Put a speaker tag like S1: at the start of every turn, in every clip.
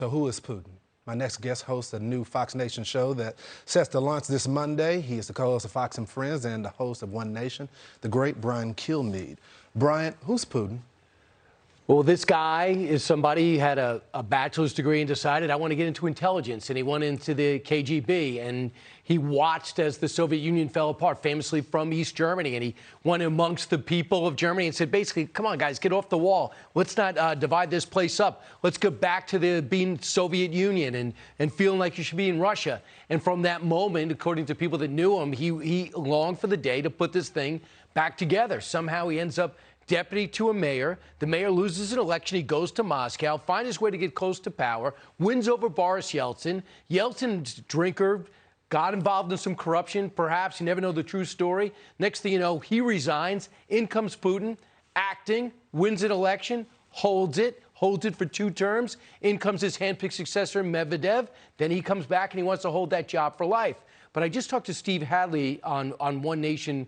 S1: So who is Putin? My next guest hosts a new Fox Nation show that sets to launch this Monday. He is the co-host of Fox and Friends and the host of One Nation, the great Brian Kilmeade. Brian, who's Putin?
S2: Well, this guy is somebody who had a bachelor's degree and decided, I want to get into intelligence. And he went into the KGB, and he watched as the Soviet Union fell apart, famously from East Germany. And he went amongst the people of Germany and said, basically, come on, guys, get off the wall. Let's not divide this place up. Let's go back to being Soviet Union and feeling like you should be in Russia. And from that moment, according to people that knew him, he longed for the day to put this thing back together. Somehow he ends up deputy to a mayor. The mayor loses an election. He goes to Moscow, finds his way to get close to power, wins over Boris Yeltsin. Yeltsin's a drinker, got involved in some corruption, perhaps. You never know the true story. Next thing you know, he resigns. In comes Putin, acting, wins an election, holds it for 2 terms. In comes his handpicked successor, Medvedev. Then he comes back and he wants to hold that job for life. But I just talked to Steve Hadley on One Nation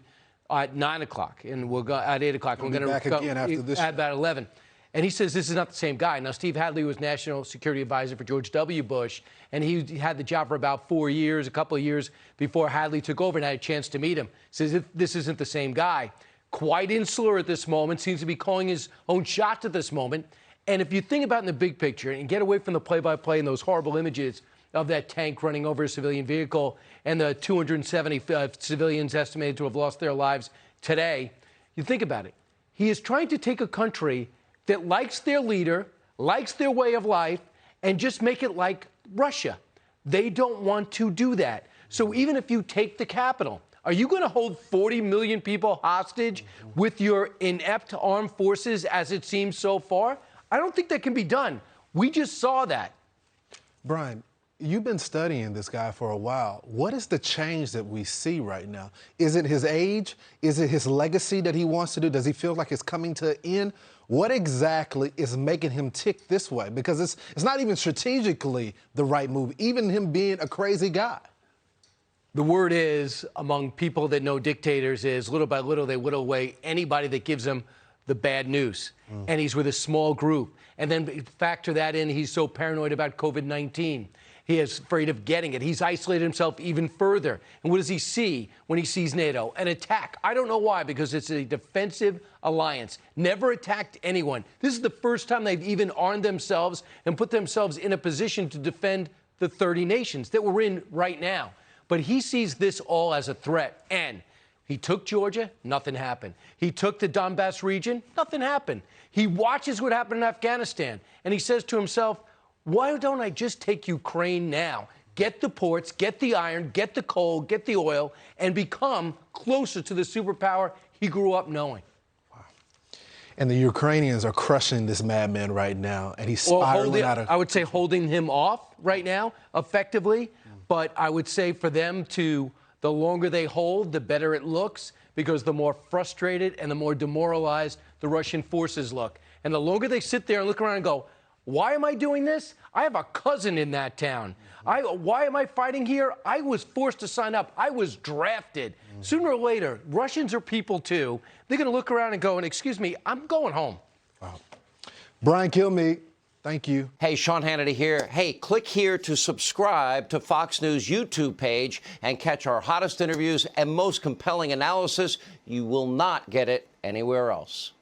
S2: at 9 o'clock, and we'll go at 8 o'clock.
S1: We're going to go again after this
S2: at about 11. And he says this is not the same guy. Now, Steve Hadley was National Security Advisor for George W. Bush, and he had the job for about 4 years, a couple of years before Hadley took over, and I had a chance to meet him. Says this isn't the same guy. Quite insular at this moment, seems to be calling his own shots at this moment. And if you think about it in the big picture and get away from the play-by-play and those horrible images of that tank running over a civilian vehicle and the 270 civilians estimated to have lost their lives today, you think about it. He is trying to take a country that likes their leader, likes their way of life, and just make it like Russia. They don't want to do that. So even if you take the capital, are you going to hold 40 million people hostage with your inept armed forces as it seems so far? I don't think that can be done. We just saw that.
S1: Brian, you've been studying this guy for a while. What is the change that we see right now? Is it his age? Is it his legacy that he wants to do? Does he feel like it's coming to an end? What exactly is making him tick this way? Because it's not even strategically the right move, even him being a crazy guy.
S2: The word is, among people that know dictators, is little by little they whittle away anybody that gives them the bad news. And he's with a small group. And then factor that in, he's so paranoid about COVID-19. He is afraid of getting it. He's isolated himself even further. And what does he see when he sees NATO? An attack. I don't know why, because it's a defensive alliance. Never attacked anyone. This is the first time they've even armed themselves and put themselves in a position to defend the 30 nations that we're in right now. But he sees this all as a threat. And he took Georgia, nothing happened. He took the Donbass region, nothing happened. He watches what happened in Afghanistan, and he says to himself, why don't I just take Ukraine now? Get the ports, get the iron, get the coal, get the oil, and become closer to the superpower he grew up knowing.
S1: Wow. And the Ukrainians are crushing this madman right now, and he's spiraling out of...
S2: I would say holding him off right now, effectively. But I would say for them to, the longer they hold, the better it looks, because the more frustrated and the more demoralized the Russian forces look. And the longer they sit there and look around and go, why am I doing this? I have a cousin in that town. Why am I fighting here? I was forced to sign up. I was drafted. Sooner or later, Russians are people too. They're going to look around and go, and excuse me, I'm going home.
S1: Wow. Brian Kilmeade, thank you.
S3: Hey, Sean Hannity here. Hey, click here to subscribe to Fox News YouTube page and catch our hottest interviews and most compelling analysis. You will not get it anywhere else.